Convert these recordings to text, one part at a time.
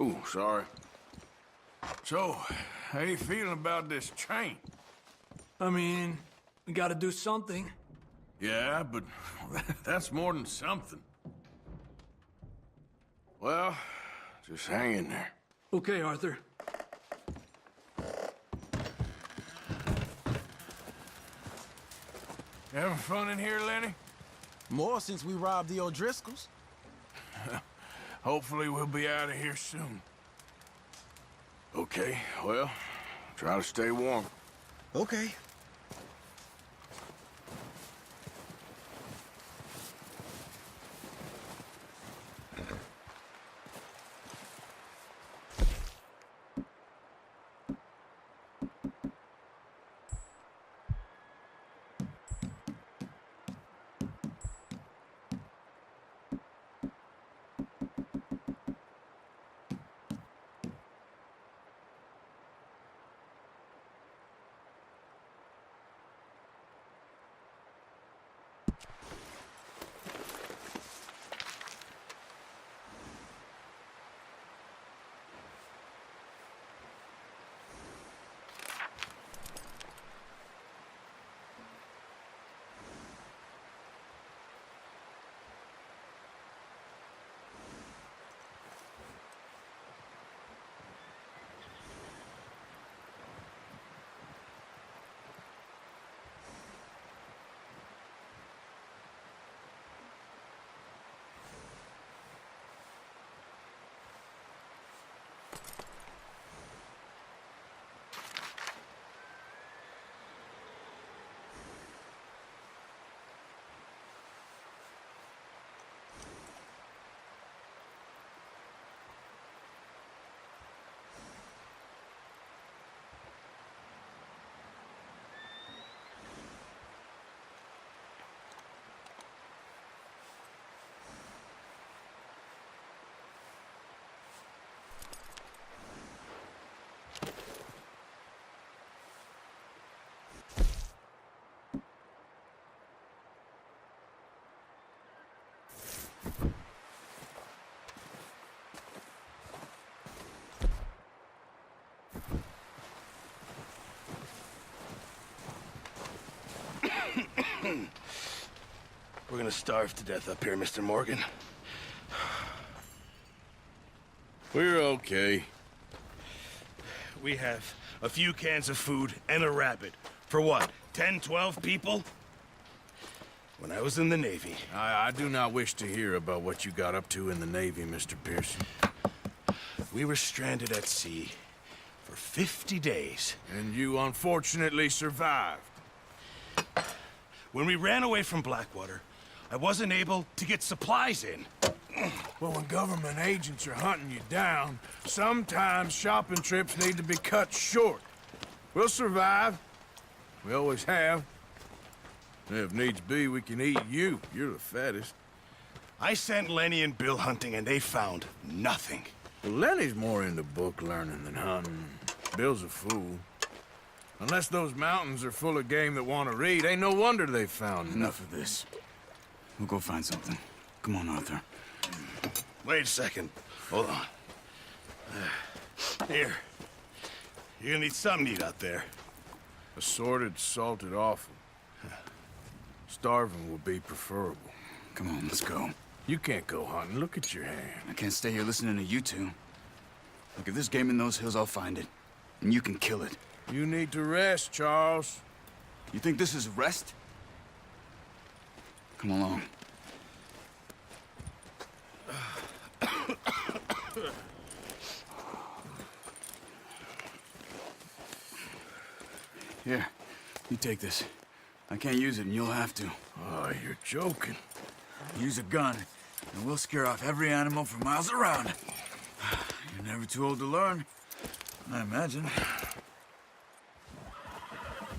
Ooh, sorry. So, how you feeling about this train? I mean, we gotta do something. Yeah, but that's more than something. Well, just hang in there. Okay, Arthur. You having fun in here, Lenny? More since we robbed the O'Driscolls. Hopefully we'll be out of here soon. Okay, well, try to stay warm. Okay. We're gonna starve to death up here, Mr. Morgan. We're okay. We have a few cans of food and a rabbit. For what, 10, 12 people? When I was in the Navy... I do not wish to hear about what you got up to in the Navy, Mr. Pearson. We were stranded at sea for 50 days. And you unfortunately survived. When we ran away from Blackwater, I wasn't able to get supplies in. Well, when government agents are hunting you down, sometimes shopping trips need to be cut short. We'll survive. We always have. If needs be, we can eat you. You're the fattest. I sent Lenny and Bill hunting, and they found nothing. Well, Lenny's more into book learning than hunting. Bill's a fool. Unless those mountains are full of game that want to read, ain't no wonder they found Enough of this. We'll go find something. Come on, Arthur. Wait a second. Hold on. Here. You're gonna need something to eat out there. Assorted, salted offal. Starving would be preferable. Come on, let's go. You can't go hunting. Look at your hand. I can't stay here listening to you two. Look, if there's game in those hills, I'll find it. And you can kill it. You need to rest, Charles. You think this is rest? Come along. Here, you take this. I can't use it, and you'll have to. Oh, you're joking. Use a gun, and we'll scare off every animal for miles around. You're never too old to learn, I imagine.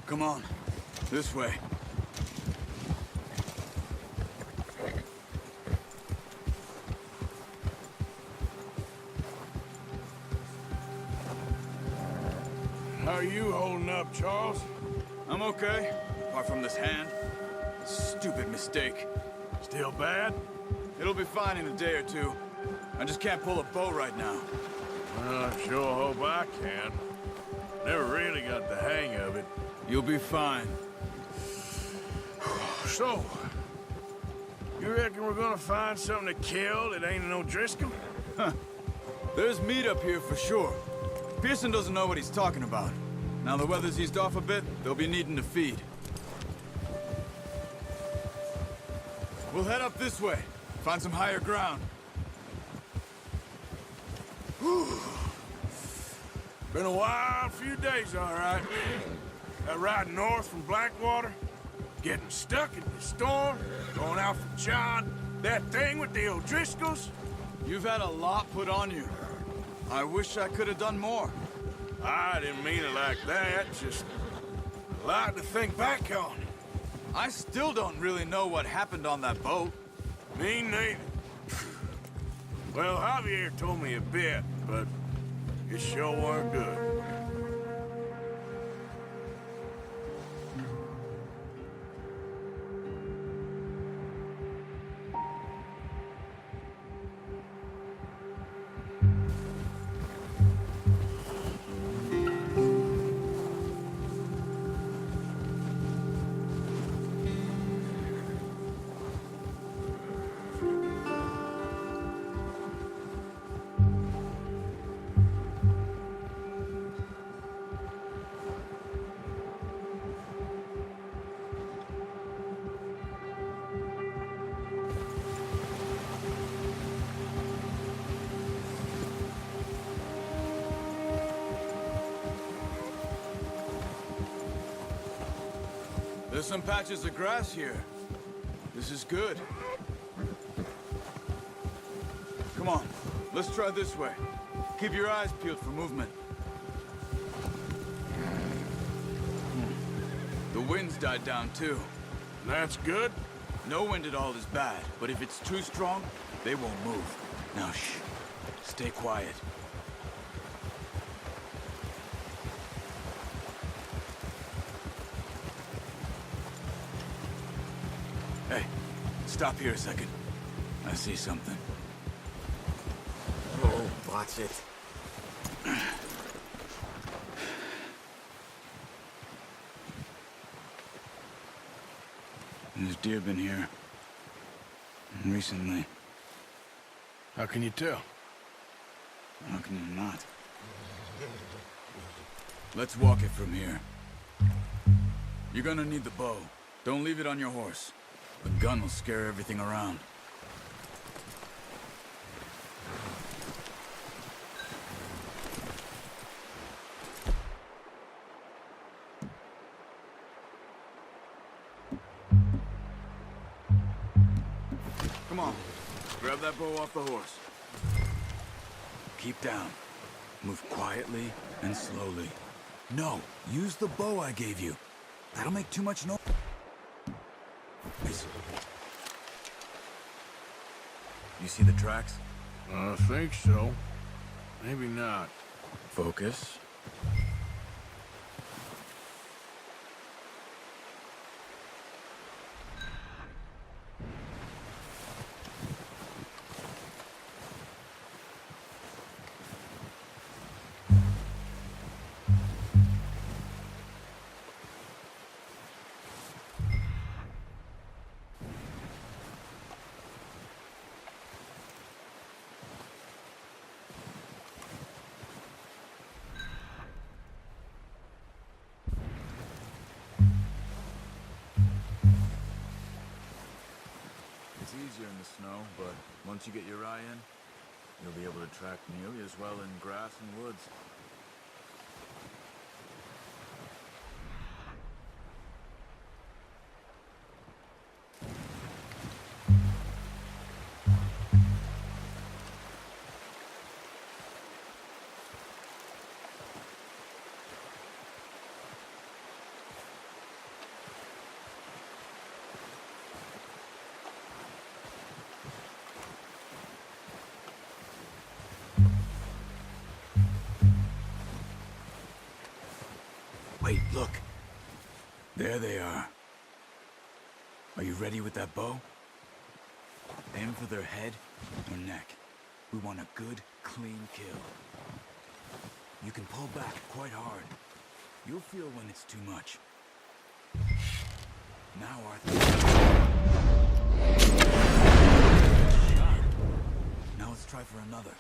Come on, this way. How are you holding up, Charles? I'm okay, apart from this hand. Stupid mistake. Still bad? It'll be fine in a day or two. I just can't pull a bow right now. Well, I sure hope I can. Never really got the hang of it. You'll be fine. So, you reckon we're gonna find something to kill that ain't an O'Driscoll? There's meat up here for sure. Pearson doesn't know what he's talking about. Now the weather's eased off a bit, they'll be needing to feed. We'll head up this way. Find some higher ground. Been a wild few days, all right. That ride north from Blackwater, getting stuck in the storm, going out for John, that thing with the O'Driscolls. You've had a lot put on you. I wish I could have done more. I didn't mean it like that, just a lot to think back on. I still don't really know what happened on that boat. Me neither. Well, Javier told me a bit, but it sure weren't good. There's some patches of grass here. This is good. Come on, let's try this way. Keep your eyes peeled for movement. The wind's died down too. That's good. No wind at all is bad, but if it's too strong, they won't move. Now shh, stay quiet. Hey, stop here a second. I see something. Oh, watch it. There's deer been here. Recently. How can you tell? How can you not? Let's walk it from here. You're gonna need the bow. Don't leave it on your horse. The gun will scare everything around. Come on, grab that bow off the horse. Keep down. Move quietly and slowly. No, use the bow I gave you. That'll make too much noise. You see the tracks? I think so. Maybe not. Focus. It's easier in the snow, but once you get your eye in, you'll be able to track nearly as well in grass and woods. Wait, look. There they are. Are you ready with that bow? Aim for their head or neck. We want a good, clean kill. You can pull back quite hard. You'll feel when it's too much. Now, Arthur. Shot. Now let's try for another.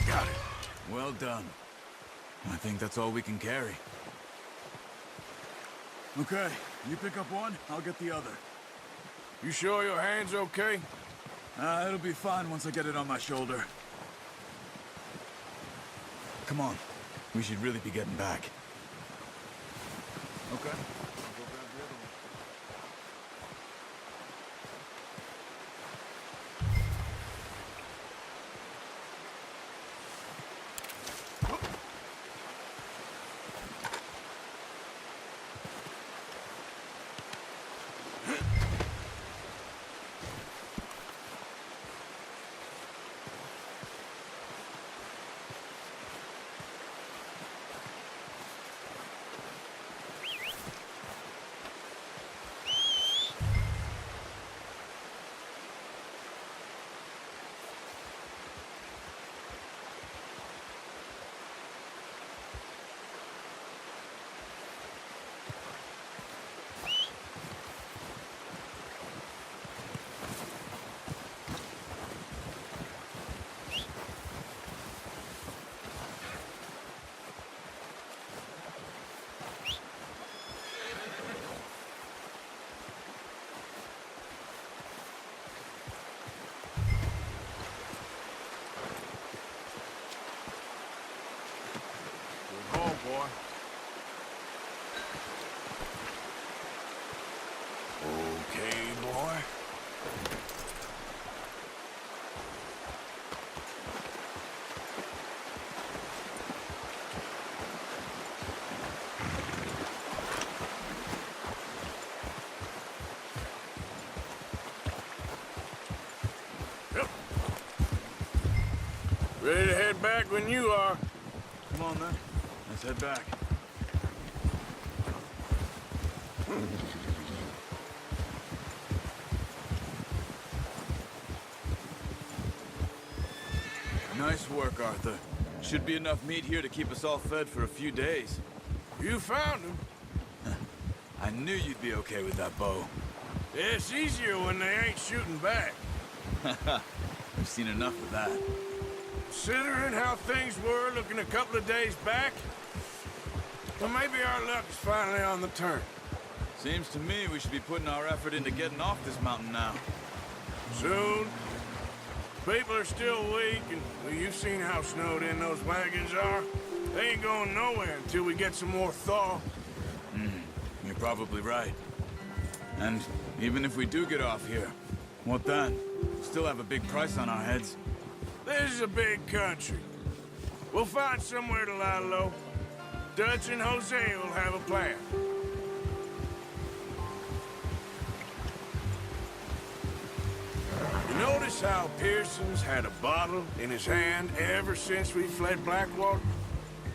Got it. Well done. I think that's all we can carry. Okay, you pick up one, I'll get the other. You sure your hand's okay? It'll be fine once I get it on my shoulder. Come on. We should really be getting back. Okay. Good haul, boy. Okay, boy. Yep. Ready to head back when you are. Come on, then. Let's head back. Nice work, Arthur. Should be enough meat here to keep us all fed for a few days. You found him. I knew you'd be okay with that bow. It's easier when they ain't shooting back. We've seen enough of that. Considering how things were looking a couple of days back, well, maybe our luck's finally on the turn. Seems to me we should be putting our effort into getting off this mountain now. Soon. People are still weak, and well, you've seen how snowed in those wagons are. They ain't going nowhere until we get some more thaw. You're probably right. And even if we do get off here, what then? Still have a big price on our heads. This is a big country. We'll find somewhere to lie low. Dutch and Jose will have a plan. You notice how Pearson's had a bottle in his hand ever since we fled Blackwater?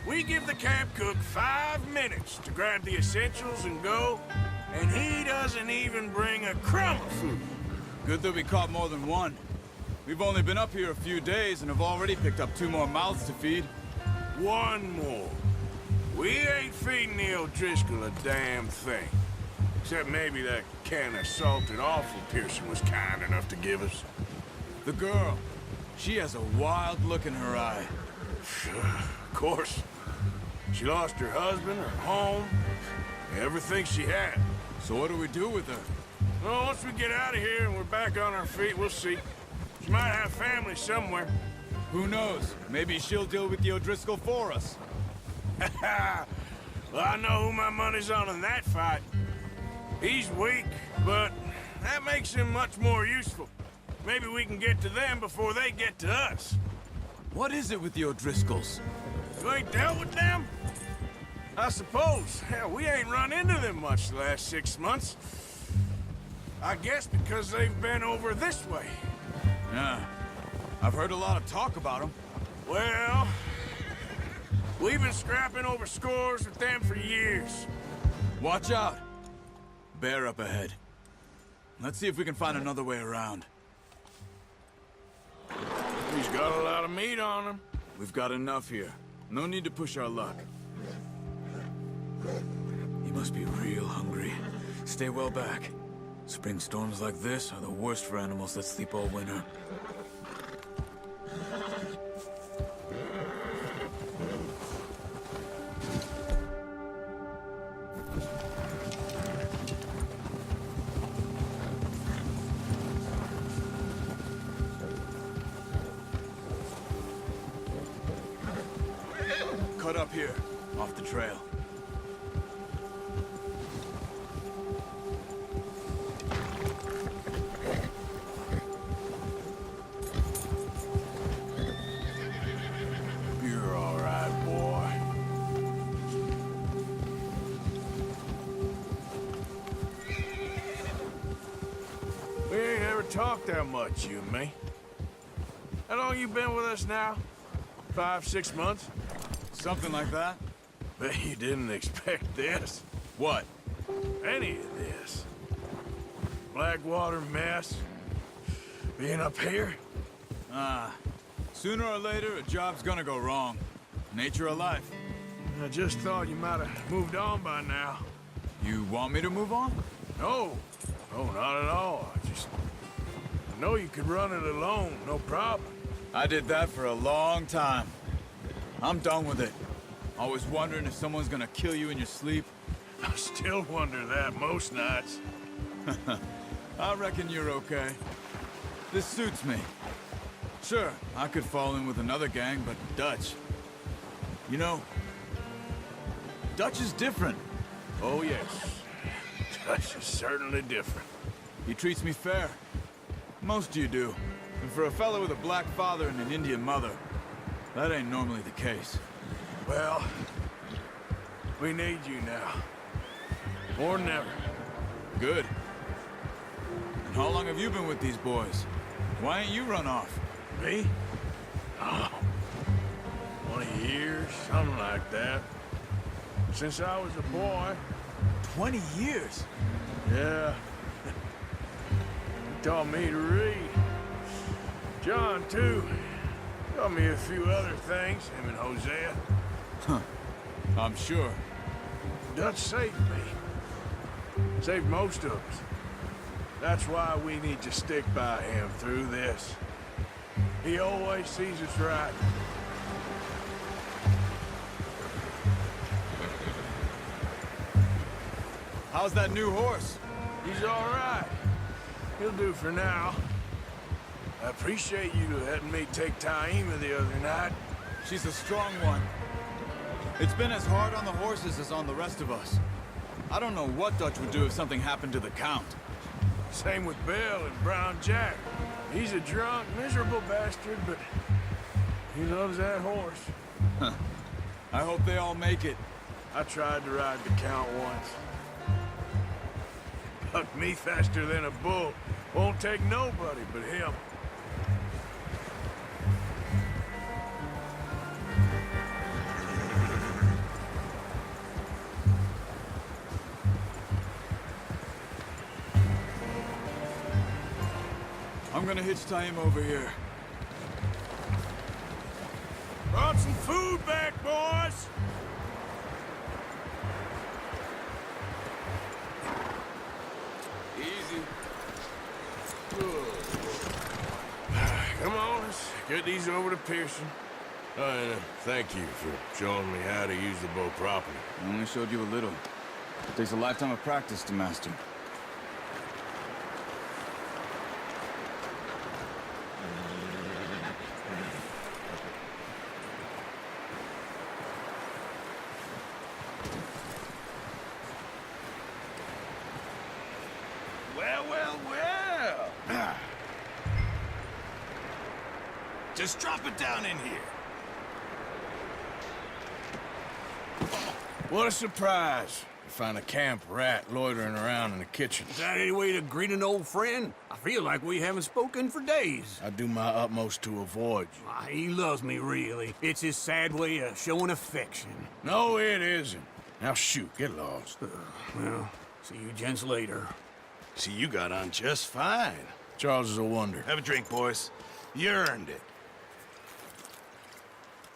We give the camp cook 5 minutes to grab the essentials and go, and he doesn't even bring a crumb of food. Good that we caught more than one. We've only been up here a few days and have already picked up 2 more mouths to feed. One more. We ain't feeding the O'Driscoll a damn thing. Except maybe that can of salted offal Pearson was kind enough to give us. The girl. She has a wild look in her eye. Of course. She lost her husband, her home, everything she had. So what do we do with her? Well, once we get out of here and we're back on our feet, we'll see. She might have family somewhere. Who knows? Maybe she'll deal with the O'Driscoll for us. Well, I know who my money's on in that fight. He's weak, but that makes him much more useful. Maybe we can get to them before they get to us. What is it with the O'Driscolls? You ain't dealt with them? I suppose. Hell, we ain't run into them much the last 6 months. I guess because they've been over this way. Yeah. I've heard a lot of talk about them. Well, we've been scrapping over scores with them for years. Watch out. Bear up ahead. Let's see if we can find another way around. He's got a lot of meat on him. We've got enough here. No need to push our luck. He must be real hungry. Stay well back. Spring storms like this are the worst for animals that sleep all winter. Cut up here, off the trail. You're all right, boy. We ain't ever talked that much, you and me. How long you been with us now? 5, 6 months? Something like that? Bet you didn't expect this. What? Any of this. Blackwater mess. Being up here. Sooner or later, a job's gonna go wrong. Nature of life. I just thought you might have moved on by now. You want me to move on? No. No, not at all. I know you could run it alone, no problem. I did that for a long time. I'm done with it. Always wondering if someone's gonna kill you in your sleep. I still wonder that most nights. I reckon you're okay. This suits me. Sure, I could fall in with another gang, but Dutch... You know, Dutch is different. Oh, yes. Dutch is certainly different. He treats me fair. Most of you do. And for a fellow with a black father and an Indian mother, that ain't normally the case. Well, we need you now. More than ever. Good. And how long have you been with these boys? Why ain't you run off? Me? Oh, 20 years, something like that. Since I was a boy. 20 years? Yeah. He taught me to read. John, too. Taught me a few other things, him and Hosea. Huh. I'm sure. Dutch saved me. Saved most of us. That's why we need to stick by him through this. He always sees us right. How's that new horse? He's all right. He'll do for now. I appreciate you letting me take Taima the other night. She's a strong one. It's been as hard on the horses as on the rest of us. I don't know what Dutch would do if something happened to the Count. Same with Bill and Brown Jack. He's a drunk, miserable bastard, but he loves that horse. I hope they all make it. I tried to ride the Count once. Bucked me faster than a bull. Won't take nobody but him. I'm gonna hitch Taima over here. Brought some food back, boys! Easy. Come on, let's get these over to Pearson. And thank you for showing me how to use the bow properly. I only showed you a little. It takes a lifetime of practice to master. Just drop it down in here. What a surprise. You find a camp rat loitering around in the kitchen. Is that any way to greet an old friend? I feel like we haven't spoken for days. I do my utmost to avoid you. He loves me, really. It's his sad way of showing affection. No, it isn't. Now shoot, get lost. Well, see you gents later. See, you got on just fine. Charles is a wonder. Have a drink, boys. You earned it.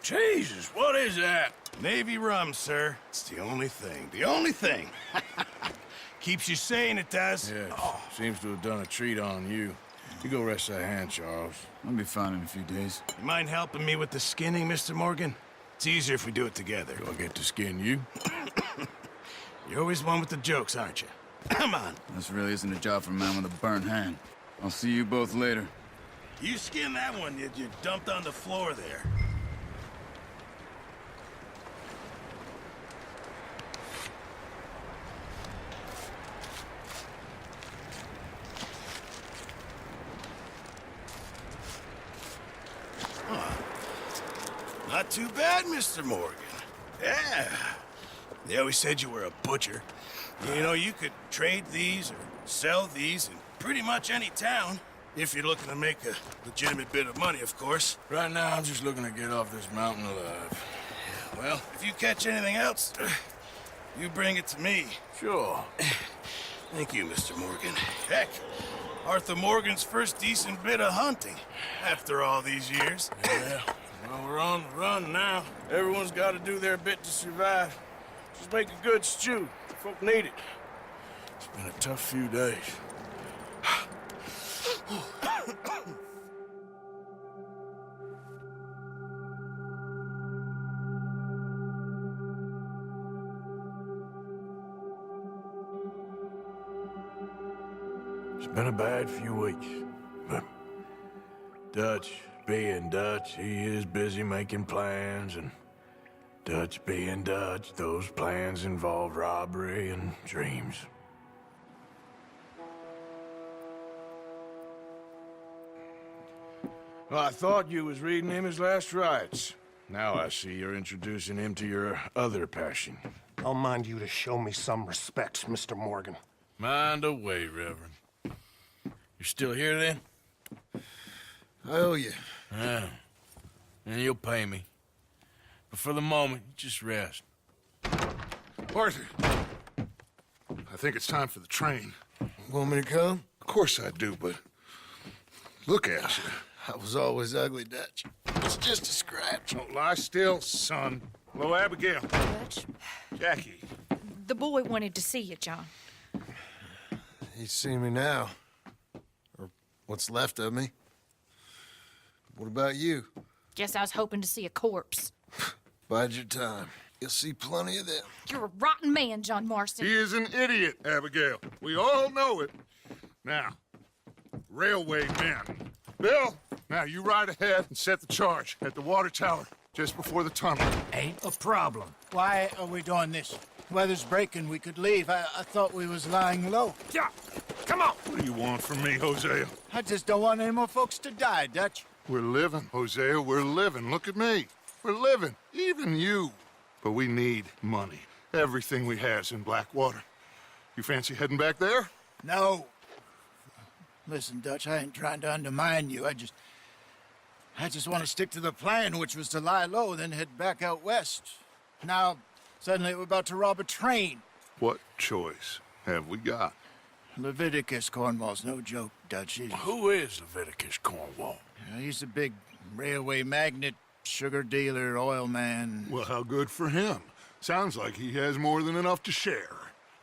Jesus, what is that? Navy rum, sir. It's the only thing. The only thing. Keeps you sane, it does. Yes, seems to have done a treat on you. You go rest that hand, Charles. I'll be fine in a few days. You mind helping me with the skinning, Mr. Morgan? It's easier if we do it together. Do I get to skin you? You're always one with the jokes, aren't you? Come on. This really isn't a job for a man with a burnt hand. I'll see you both later. You skin that one you dumped on the floor there. Not too bad, Mr. Morgan. Yeah. They always said you were a butcher. You know, you could trade these or sell these in pretty much any town. If you're looking to make a legitimate bit of money, of course. Right now, I'm just looking to get off this mountain alive. Well, if you catch anything else, you bring it to me. Sure. Thank you, Mr. Morgan. Heck, Arthur Morgan's first decent bit of hunting after all these years. Yeah. Well, we're on the run now. Everyone's got to do their bit to survive. Just make a good stew. Folk need it. It's been a tough few days. It's been a bad few weeks, but Dutch being Dutch, he is busy making plans, and Dutch being Dutch, those plans involve robbery and dreams. Well, I thought you was reading him his last rites. Now I see you're introducing him to your other passion. I'll mind you to show me some respect, Mr. Morgan. Mind away, Reverend. You're still here, then? I owe you. Yeah. And you'll pay me. But for the moment, just rest. Arthur, I think it's time for the train. Want me to come? Of course I do, but look at you. I was always ugly, Dutch. It's just a scratch. Don't lie still, son. Hello, Abigail. Dutch, Jackie. the boy wanted to see you, John. He's seen me now. Or what's left of me. What about you? Guess I was hoping to see a corpse. Bide your time. You'll see plenty of them. You're a rotten man, John Marston. He is an idiot, Abigail. We all know it. Now, railway men. Bill, now you ride ahead and set the charge at the water tower just before the tunnel. Ain't a problem. Why are we doing this? Weather's breaking. We could leave. I thought we was lying low. Yeah, come on. What do you want from me, Hosea? I just don't want any more folks to die, Dutch. We're living, Hosea, we're living. Look at me. We're living, even you. But we need money. Everything we has in Blackwater. You fancy heading back there? No. Listen, Dutch, I ain't trying to undermine you. I just want to stick to the plan, which was to lie low, then head back out west. Now, suddenly we're about to rob a train. What choice have we got? Leviticus Cornwall's no joke, Dutch. Who is Leviticus Cornwall? He's a big railway magnate, sugar dealer, oil man. Well, how good for him. Sounds like he has more than enough to share.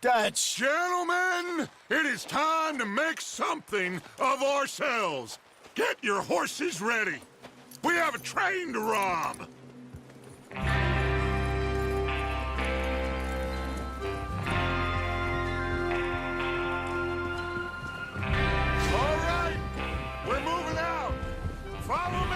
Dutch! Gentlemen, it is time to make something of ourselves. Get your horses ready. We have a train to rob. All right, we're moving out. Follow me.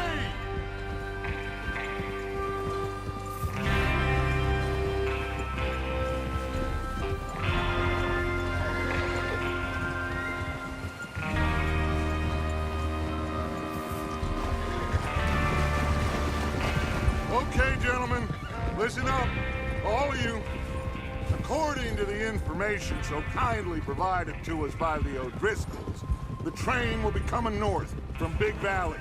gentlemen, listen up, all of you. According to the information so kindly provided to us by the O'Driscolls, the train will be coming north from Big Valley.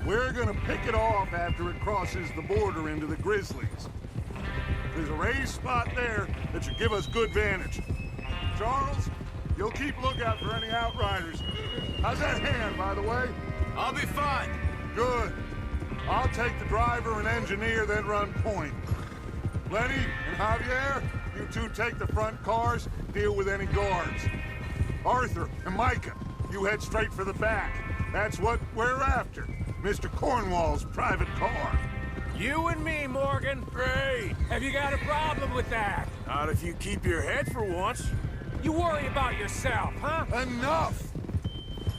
We're gonna pick it off after it crosses the border into the Grizzlies. There's a raised spot there that should give us good vantage. Charles, you'll keep lookout for any outriders. How's that hand, by the way? I'll be fine. Good. I'll take the driver and engineer, then run point. Lenny and Javier, you two take the front cars, deal with any guards. Arthur and Micah, you head straight for the back. That's what we're after. Mr. Cornwall's private car. You and me, Morgan. Great. Have you got a problem with that? Not if you keep your head for once. You worry about yourself, huh? Enough!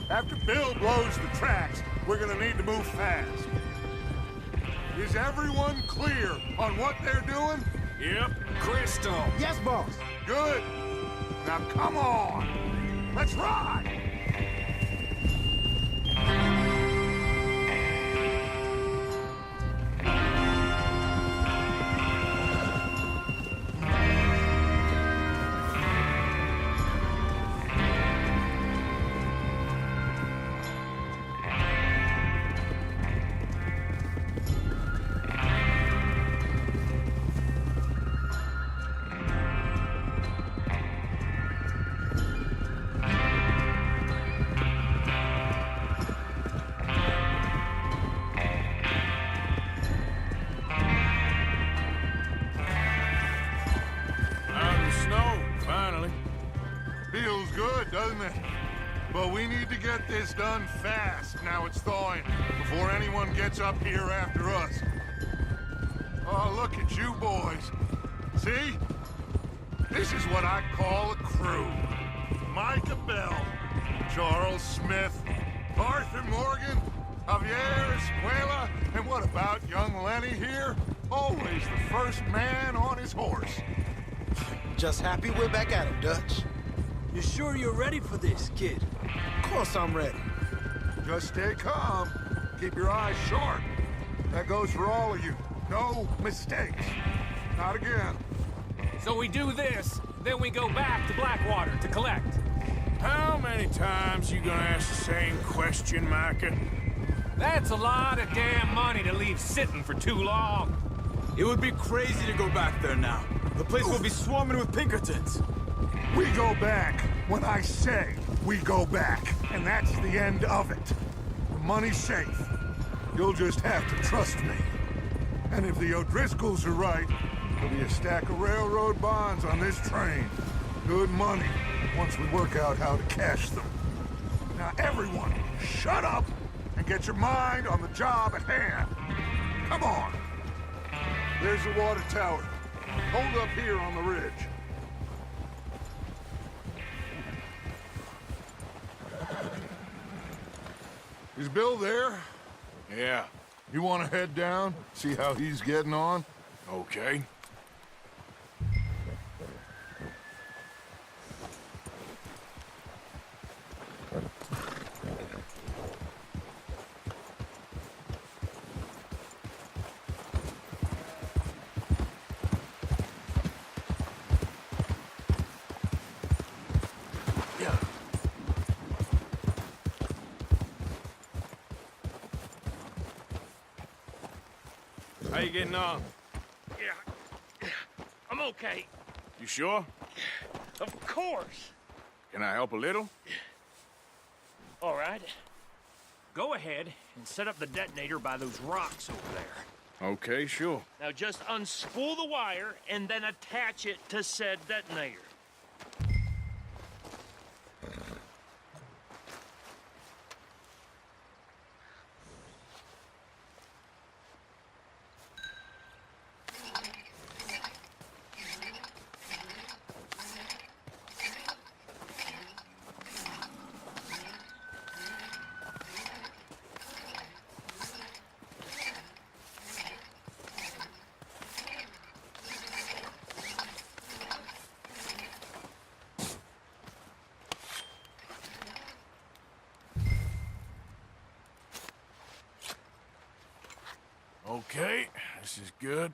After Bill blows the tracks, we're gonna need to move fast. Is everyone clear on what they're doing? Yep. Crystal. Yes, boss. Good. Now come on. Let's ride. Feels good, doesn't it? But we need to get this done fast, now it's thawing, before anyone gets up here after us. Oh, look at you boys. See? This is what I call a crew. Micah Bell, Charles Smith, Arthur Morgan, Javier Escuela, and what about young Lenny here? Always the first man on his horse. Just happy we're back at him, Dutch. You sure you're ready for this, kid? Of course I'm ready. Just stay calm. Keep your eyes sharp. That goes for all of you. No mistakes. Not again. So we do this, then we go back to Blackwater to collect. How many times you gonna ask the same question, Micah? That's a lot of damn money to leave sitting for too long. It would be crazy to go back there now. The place will be swarming with Pinkertons. We go back when I say we go back, and that's the end of it. The money's safe. You'll just have to trust me. And if the O'Driscolls are right, there'll be a stack of railroad bonds on this train. Good money, once we work out how to cash them. Now everyone, shut up and get your mind on the job at hand. Come on. There's the water tower. Hold up here on the ridge. Is Bill there? Yeah. You want to head down, see how he's getting on? Okay. How you getting on? Yeah, I'm okay. You sure? Of course. Can I help a little? All right. Go ahead and set up the detonator by those rocks over there. Okay, sure. Now just unspool the wire and then attach it to said detonator. Okay, This is good.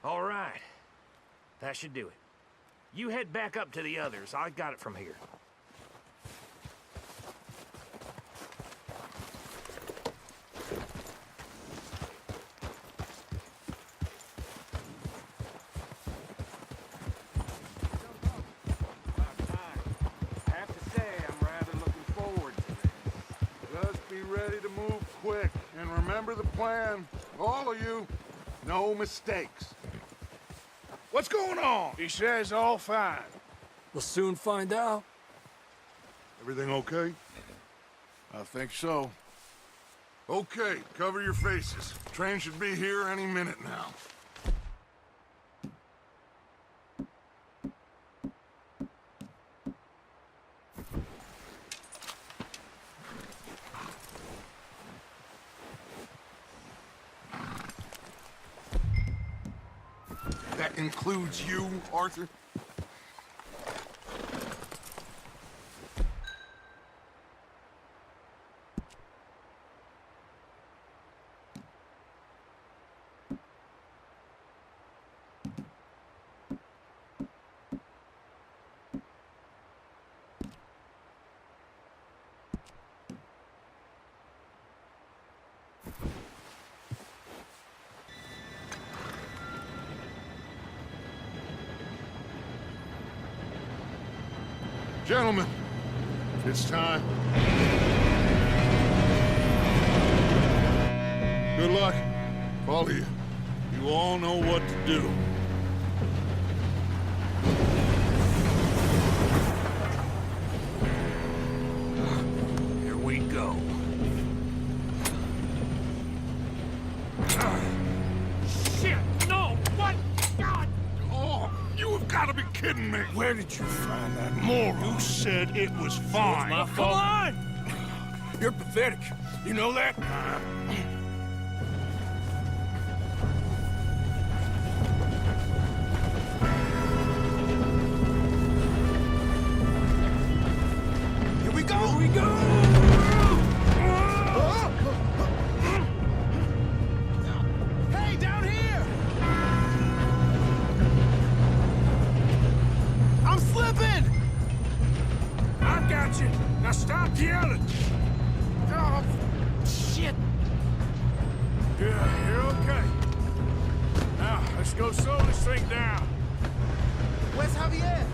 All right. That should do it. You head back up to the others. I got it from here. Have to say, I'm rather looking forward to this. Just be ready to move quick, and remember the plan. All of you, no mistakes. What's going on? He says all fine. We'll soon find out. Everything okay? I think so. Okay, cover your faces. Train should be here any minute now. That includes you, Arthur? Gentlemen, it's time. Good luck, all of you. You all know what to do. Here we go. Shit! No! What? God! Oh, you have got to be kidding me. Where did you find that moron? You said it was fine. My fault. Come on! You're pathetic. You know that? Here we go! Here we go! Hey, down here! I'm slipping! I got you. Now stop yelling. Oh, shit! Yeah, you're okay. Now, let's go slow this thing down. Where's Javier?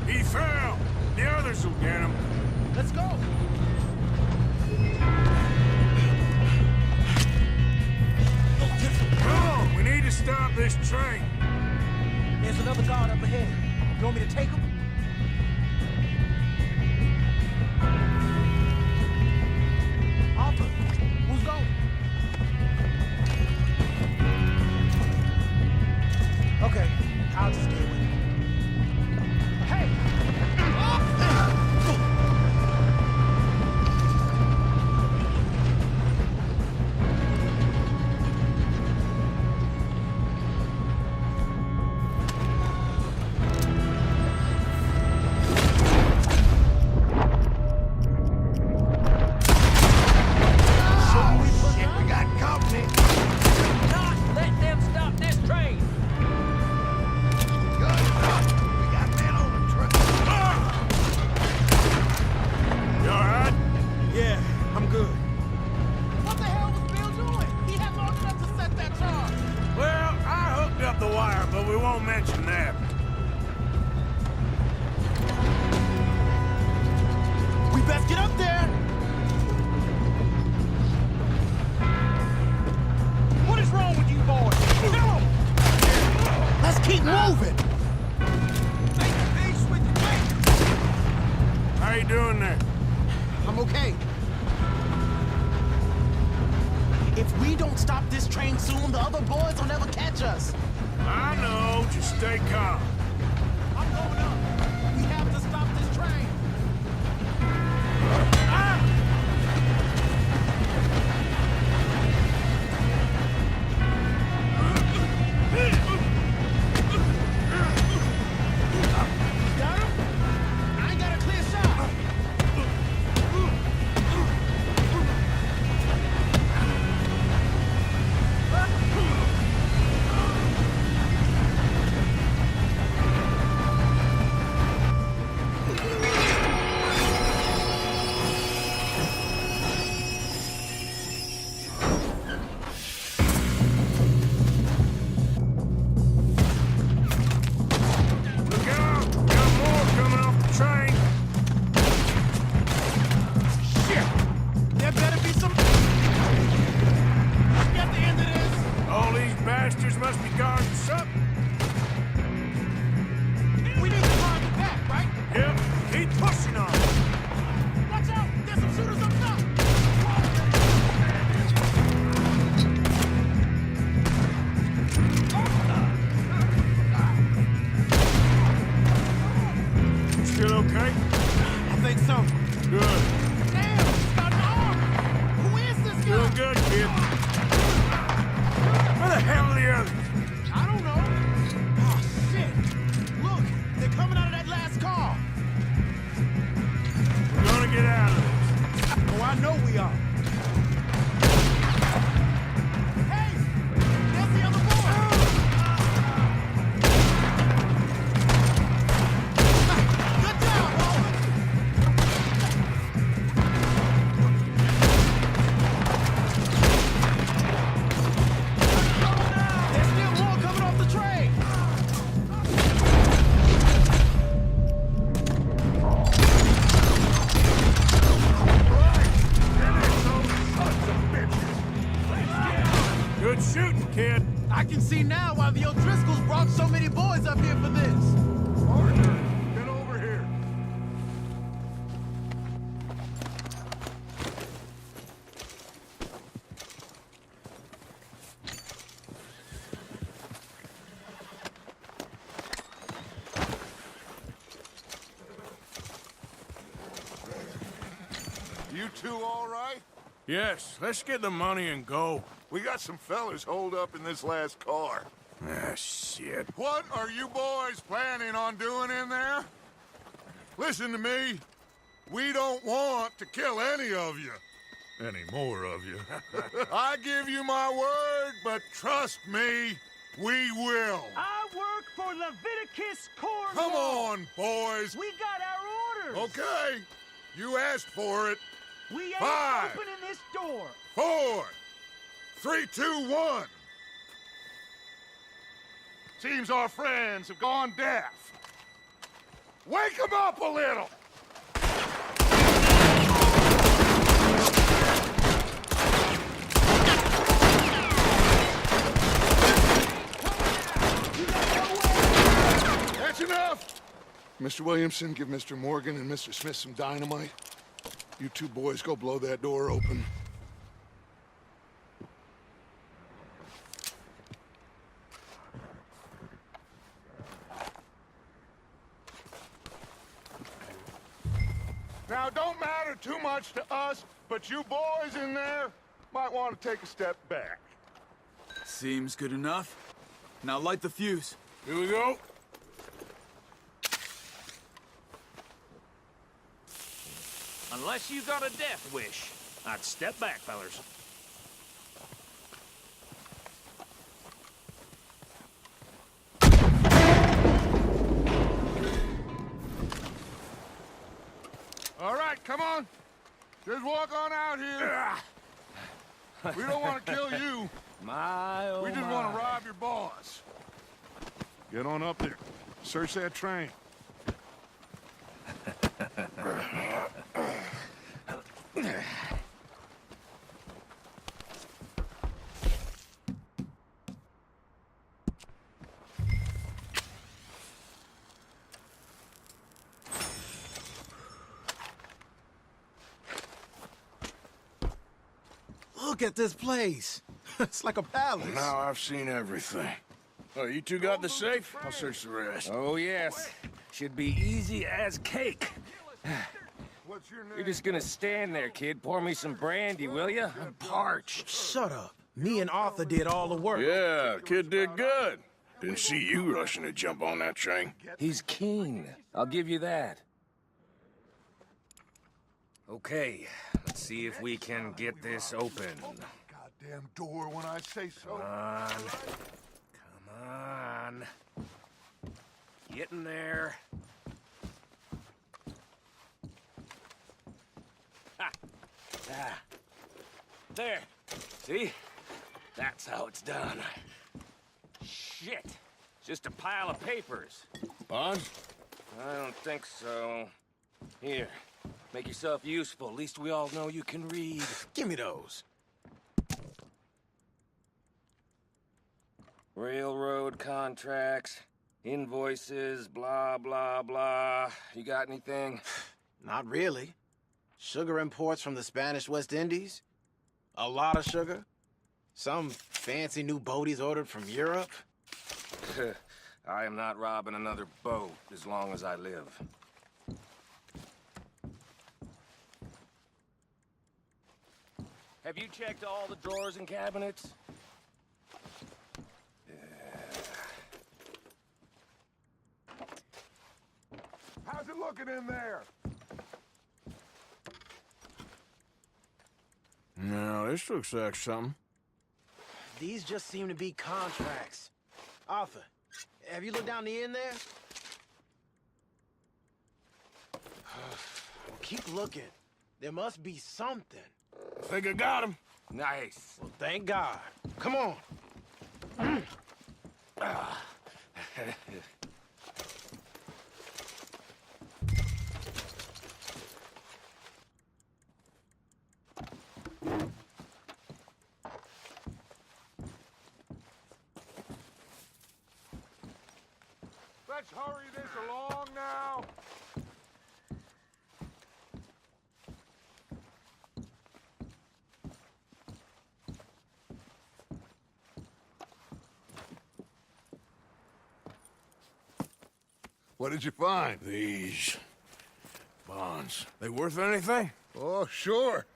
He fell. The others will get him. Let's go! Come on, we need to stop this train. There's another guard up ahead. You want me to take him? Arthur, who's going? Okay, I'll just deal with it. Hey! Not let them stop this train! You all right? Yeah, I'm good. What the hell was Bill doing? He had long enough to set that charge. Well, I hooked up the wire, but we won't mention that. We best get up there! What is wrong with you boys? Kill him! Let's keep moving! How you doing there? I'm okay. If we don't stop this train soon, the other boys will never catch us. I know. Just stay calm. I'm going up. We have to stop this train. Got him? I ain't got a clear shot. pushing us! Watch out! There's some shooters up top! Still okay? I think so. Good. Damn! He's got an arm! Who is this guy? Doing good, kid. Where the hell are the others? I don't know. Oh, shit! Look! They're coming out of that last car! We're gonna get out of this. Oh, I know we are. Hey! There's the other boy! Good job, Walter! There's still more coming off the train! Good shooting, kid. I can see now why the O'Driscolls brought so many boys up here for this. Parker, get over here. You two all right? Yes, let's get the money and go. We got some fellas holed up in this last car. Ah, shit. What are you boys planning on doing in there? Listen to me. We don't want to kill any of you. Any more of you. I give you my word, but trust me, we will. I work for Leviticus Corps. Come on, boys. We got our orders. Okay. You asked for it. We ain't 5, opening this door. 4, 3, 2, 1. Seems our friends have gone deaf. Wake them up a little! That's enough! Mr. Williamson, give Mr. Morgan and Mr. Smith some dynamite. You two boys go blow that door open. Now, it don't matter too much to us, but you boys in there might want to take a step back. Seems good enough. Now light the fuse. Here we go. Unless you got a death wish, I'd step back, fellers. All right, come on. Just walk on out here. We don't want to kill you. My, oh We just want to rob your boss. Get on up there. Search that train. Look at this place. It's like a palace. Now I've seen everything. Oh, you two got the safe? I'll search the rest. Oh, yes. Should be easy as cake. What's your name? You're just gonna stand there, kid. Pour me some brandy, will you? I'm parched. Shut up. Me and Arthur did all the work. Yeah, kid did good. Didn't see you rushing to jump on that train. He's keen. I'll give you that. Okay, let's see if we can get this open. Goddamn door when I say so. Come on. Get in there. Ha! Ah. There. See? That's how it's done. Shit. Just a pile of papers. Bonds? I don't think so. Here. Make yourself useful. At least we all know you can read. Give me those. Railroad contracts, invoices, blah, blah, blah. You got anything? Not really. Sugar imports from the Spanish West Indies. A lot of sugar. Some fancy new boat he's ordered from Europe. I am not robbing another boat as long as I live. Have you checked all the drawers and cabinets? How's it looking in there? No, this looks like something. These just seem to be contracts. Arthur, have you looked down the end there? Well, keep looking. There must be something. I think I got him. Nice. Well, thank God. Come on. Let's hurry this along now. What did you find? These bonds. They worth anything? Oh, sure.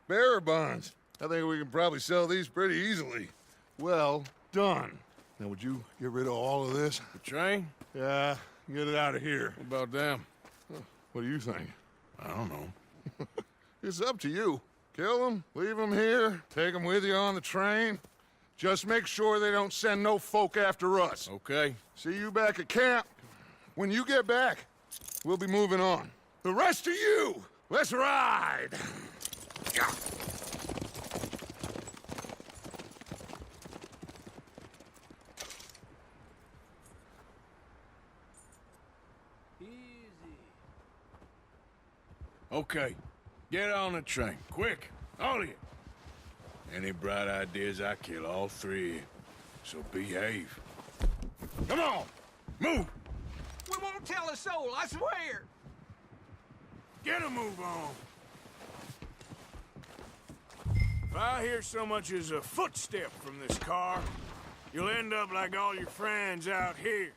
Bearer bonds. I think we can probably sell these pretty easily. Well done. Now, would you get rid of all of this? The train? Yeah, get it out of here. What about them? What do you think? I don't know. It's up to you. Kill them, leave them here, take them with you on the train. Just make sure they don't send no folk after us. Okay. See you back at camp. When you get back, we'll be moving on. The rest of you, let's ride! Okay. Get on the train. Quick. All of you. Any bright ideas, I kill all three of you. So behave. Come on! Move! We won't tell a soul, I swear! Get a move on! If I hear so much as a footstep from this car, you'll end up like all your friends out here.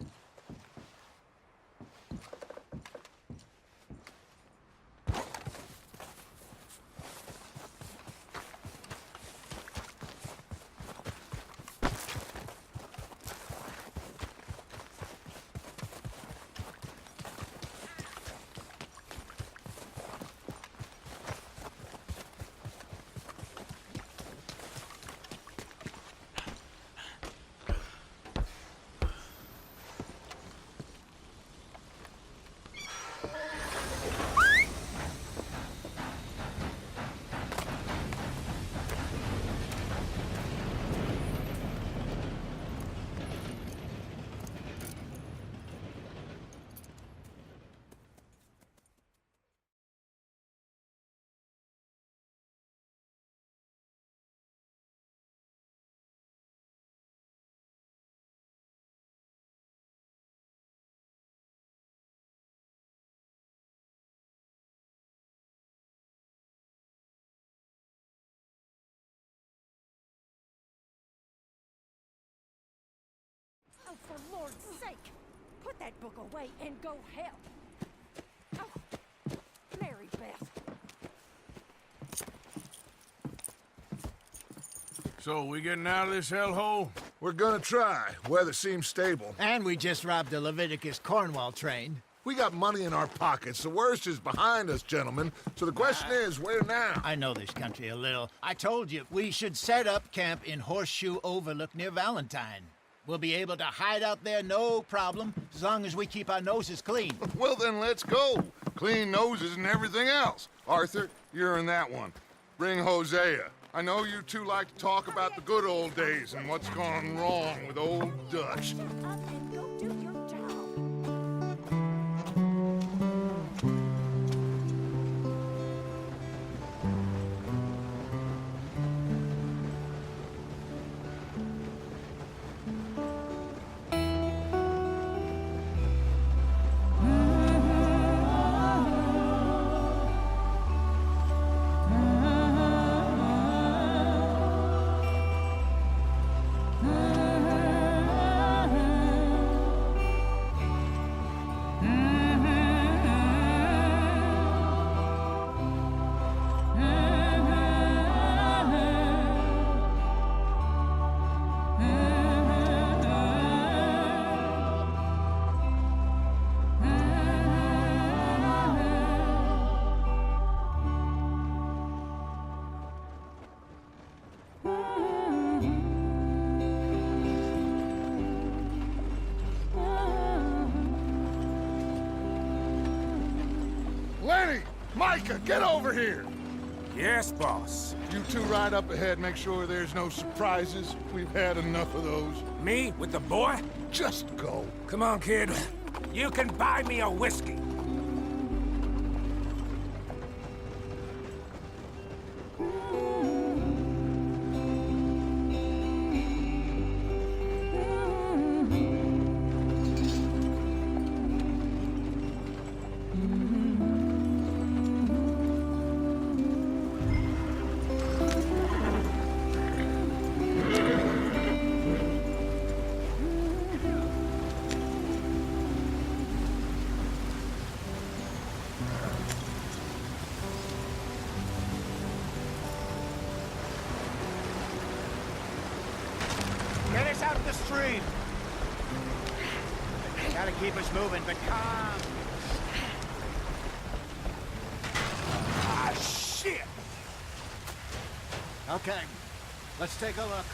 Oh, for Lord's sake! Put that book away and go help! Oh, Mary Beth. So, we getting out of this hellhole? We're gonna try. Weather seems stable. And we just robbed a Leviticus Cornwall train. We got money in our pockets. The worst is behind us, gentlemen. So the question is, where now? I know this country a little. I told you, we should set up camp in Horseshoe Overlook near Valentine. We'll be able to hide out there no problem, as long as we keep our noses clean. Well, then let's go. Clean noses and everything else. Arthur, you're in that one. Bring Hosea. I know you two like to talk about the good old days and what's gone wrong with old Dutch. Shut up and go do your job. Micah, get over here! Yes, boss. You two ride up ahead, make sure there's no surprises. We've had enough of those. Me with the boy? Just go. Come on, kid. You can buy me a whiskey. Get us out of the stream. Gotta keep us moving, but calm. Ah, shit! Okay, let's take a look.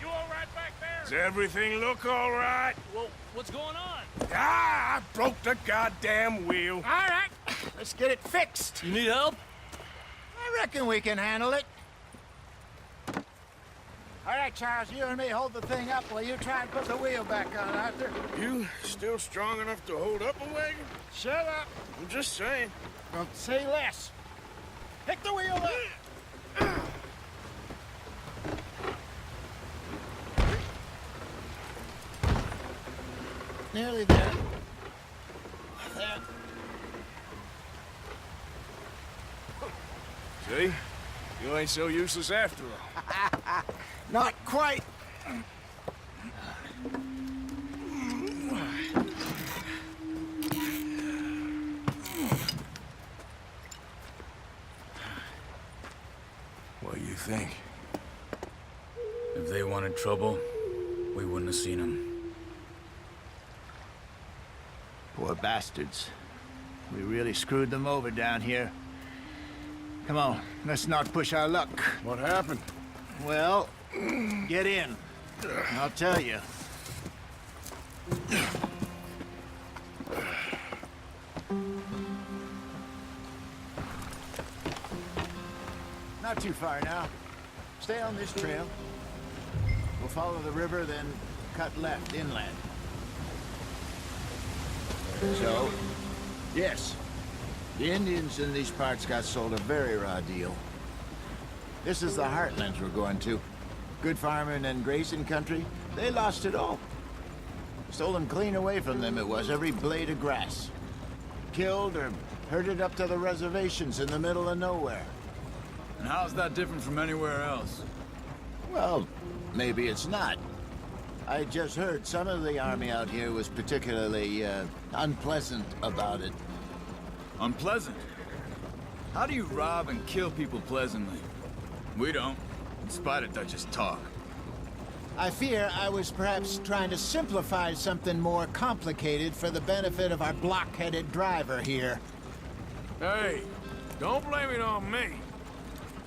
You all right back there? Does everything look all right? Well, what's going on? Ah, I broke the goddamn wheel. All right, let's get it fixed. You need help? I reckon we can handle it. All right, Charles, you and me hold the thing up while you try and put the wheel back on, Arthur. You still strong enough to hold up a wagon? Shut up. I'm just saying. Don't say less. Pick the wheel up. Nearly there. There. See? You ain't so useless after all. Not quite. What do you think? If they wanted trouble, we wouldn't have seen them. Poor bastards. We really screwed them over down here. Come on, let's not push our luck. What happened? Well, get in. I'll tell you. Not too far now. Stay on this trail. We'll follow the river, then cut left inland. So, yes, the Indians in these parts got sold a very raw deal. This is the heartlands we're going to. Good farming and grazing country, they lost it all. Stolen clean away from them it was, every blade of grass. Killed or herded up to the reservations in the middle of nowhere. And how's that different from anywhere else? Well, maybe it's not. I just heard some of the army out here was particularly, unpleasant about it. Unpleasant? How do you rob and kill people pleasantly? We don't, in spite of Dutch's talk. I fear I was perhaps trying to simplify something more complicated for the benefit of our block-headed driver here. Hey, don't blame it on me.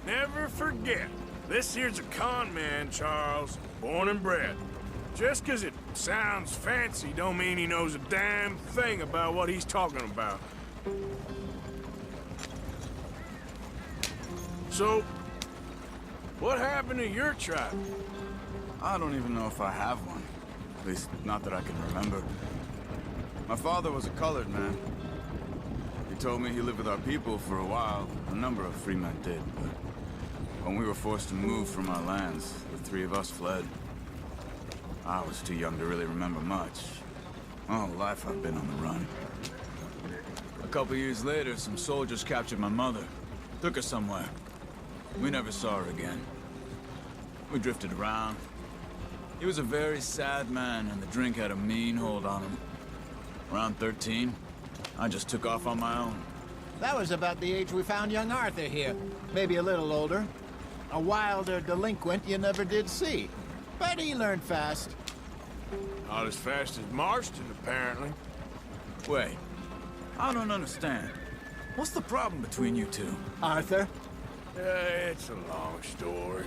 Never forget, this here's a con man, Charles, born and bred. Just 'cause it sounds fancy don't mean he knows a damn thing about what he's talking about. So, what happened to your tribe? I don't even know if I have one. At least, not that I can remember. My father was a colored man. He told me he lived with our people for a while. A number of free men did, but when we were forced to move from our lands, the three of us fled. I was too young to really remember much. All life I've been on the run. A couple years later, some soldiers captured my mother. Took her somewhere. We never saw her again. We drifted around. He was a very sad man, and the drink had a mean hold on him. Around 13, I just took off on my own. That was about the age we found young Arthur here. Maybe a little older. A wilder delinquent you never did see. But he learned fast. Not as fast as Marston, apparently. Wait, I don't understand. What's the problem between you two? Arthur? It's a long story.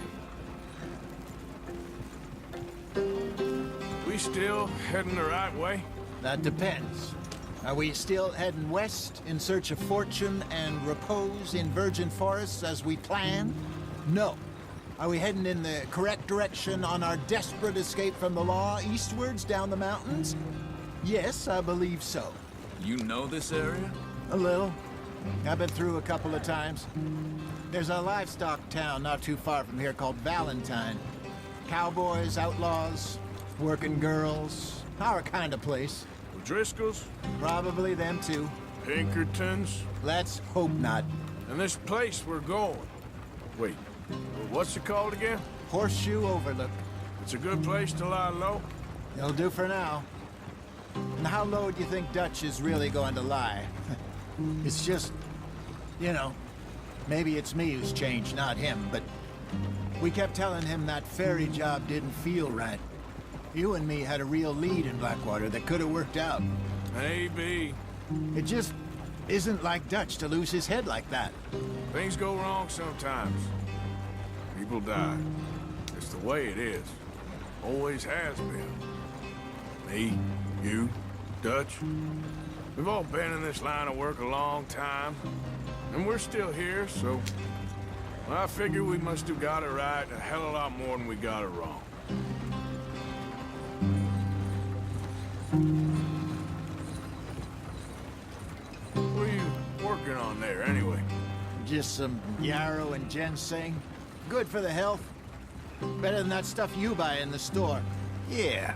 We still heading the right way? That depends. Are we still heading west in search of fortune and repose in virgin forests as we planned? No. Are we heading in the correct direction on our desperate escape from the law eastwards down the mountains? Yes, I believe so. You know this area? A little. I've been through a couple of times. There's a livestock town not too far from here called Valentine. Cowboys, outlaws, working girls, our kind of place. Driscoll's? Probably them too. Pinkertons? Let's hope not. And this place we're going. Wait, what's it called again? Horseshoe Overlook. It's a good place to lie low? It'll do for now. And how low do you think Dutch is really going to lie? It's just, you know, maybe it's me who's changed, not him, but we kept telling him that ferry job didn't feel right. You and me had a real lead in Blackwater that could have worked out. Maybe. It just isn't like Dutch to lose his head like that. Things go wrong sometimes. People die. It's the way it is. Always has been. Me, you, Dutch. We've all been in this line of work a long time. And we're still here, so... well, I figure we must have got it right a hell of a lot more than we got it wrong. What are you working on there, anyway? Just some yarrow and ginseng. Good for the health. Better than that stuff you buy in the store. Yeah,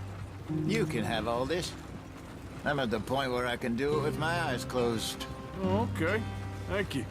you can have all this. I'm at the point where I can do it with my eyes closed. Oh, okay. Thank you.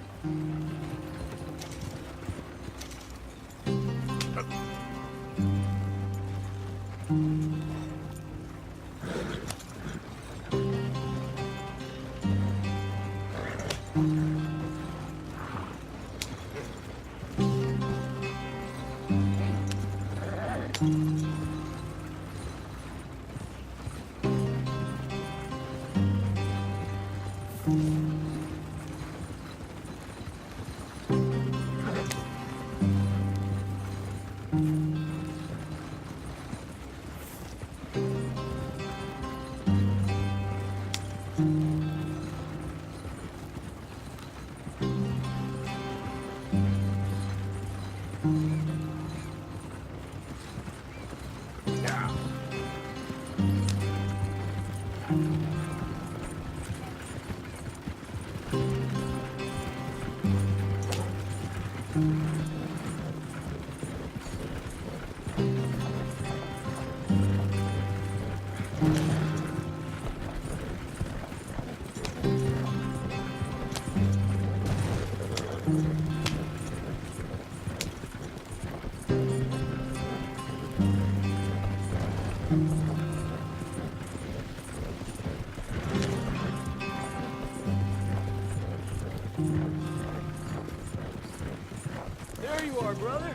There you are, brother.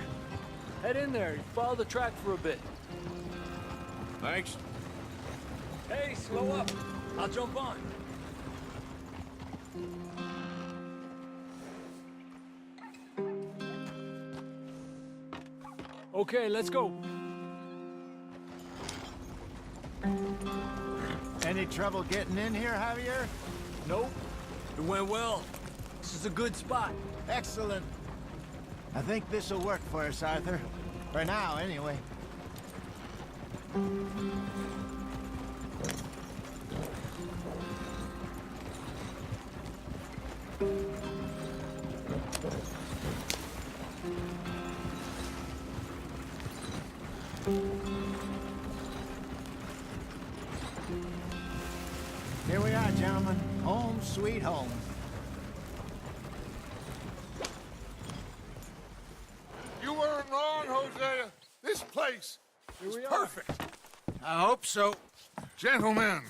Head in there. Follow the track for a bit. Thanks. Hey, slow up. I'll jump on. Okay, let's go. Any trouble getting in here, Javier? Nope. It went well. This is a good spot. Excellent. I think this'll work for us, Arthur. For now, anyway. Here we are, gentlemen. Home sweet home. You weren't wrong, Hosea. This place is perfect. I hope so. Gentlemen,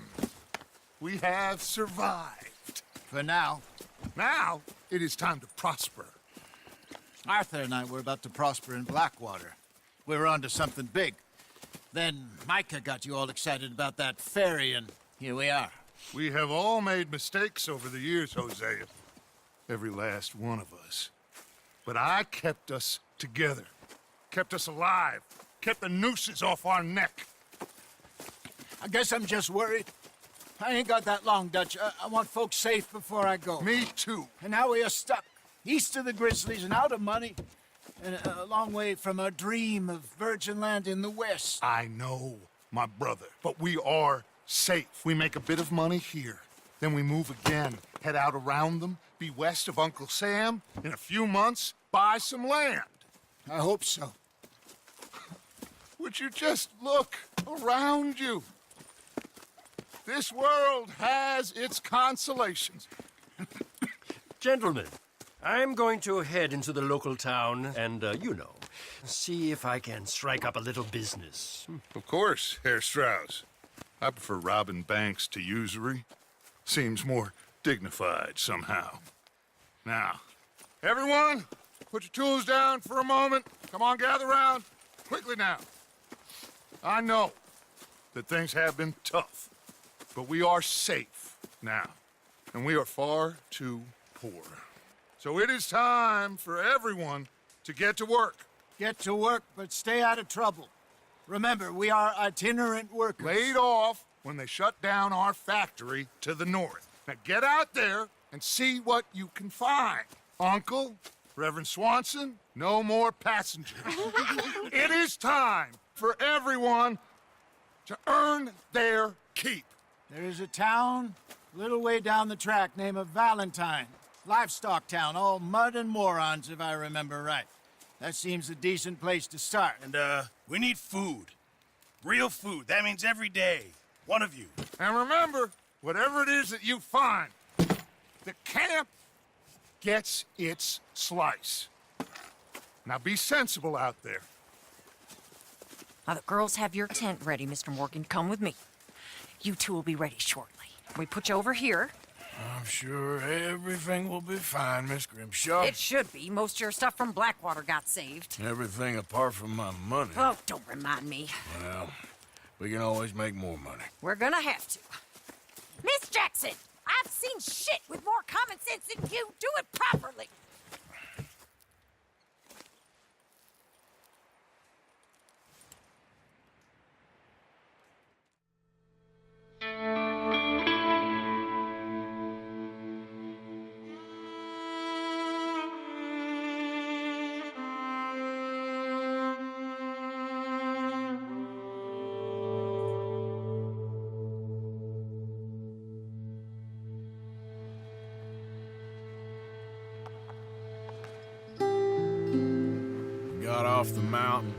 we have survived. For now. Now, it is time to prosper. Arthur and I were about to prosper in Blackwater. We were onto something big. Then Micah got you all excited about that ferry, and here we are. We have all made mistakes over the years, Hosea. Every last one of us. But I kept us together. Kept us alive. Kept the nooses off our neck. I guess I'm just worried. I ain't got that long, Dutch. I want folks safe before I go. Me too. And now we are stuck east of the Grizzlies and out of money, and a long way from a dream of virgin land in the west. I know, my brother, but we are safe. We make a bit of money here, then we move again, head out around them, be west of Uncle Sam, in a few months, buy some land. I hope so. Would you just look around you? This world has its consolations. Gentlemen, I'm going to head into the local town and, see if I can strike up a little business. Of course, Herr Strauss. I prefer robbing banks to usury. Seems more dignified somehow. Now, everyone, put your tools down for a moment. Come on, gather round. Quickly now. I know that things have been tough, but we are safe now, and we are far too poor. So it is time for everyone to get to work. Get to work, but stay out of trouble. Remember, we are itinerant workers. Laid off when they shut down our factory to the north. Now get out there and see what you can find. Uncle, Reverend Swanson, no more passengers. It is time for everyone to earn their keep. There is a town a little way down the track named Valentine. Livestock town, all mud and morons, if I remember right. That seems a decent place to start. And, we need food. Real food. That means every day. One of you. And remember, whatever it is that you find, the camp gets its slice. Now be sensible out there. Now, the girls have your tent ready, Mr. Morgan. Come with me. You two will be ready shortly. We put you over here. I'm sure everything will be fine, Miss Grimshaw. It should be. Most of your stuff from Blackwater got saved. Everything apart from my money. Oh, don't remind me. Well, we can always make more money. We're gonna have to. Miss Jackson, I've seen shit with more common sense than you. Do it properly. Got off the mountain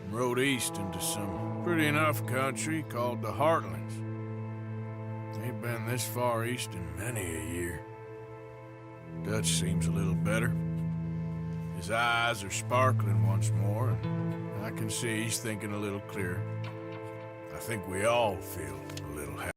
and rode east into some pretty enough country called the Heartlands. Ain't been this far east in many a year. Dutch seems a little better. His eyes are sparkling once more, and I can see he's thinking a little clearer. I think we all feel a little happier.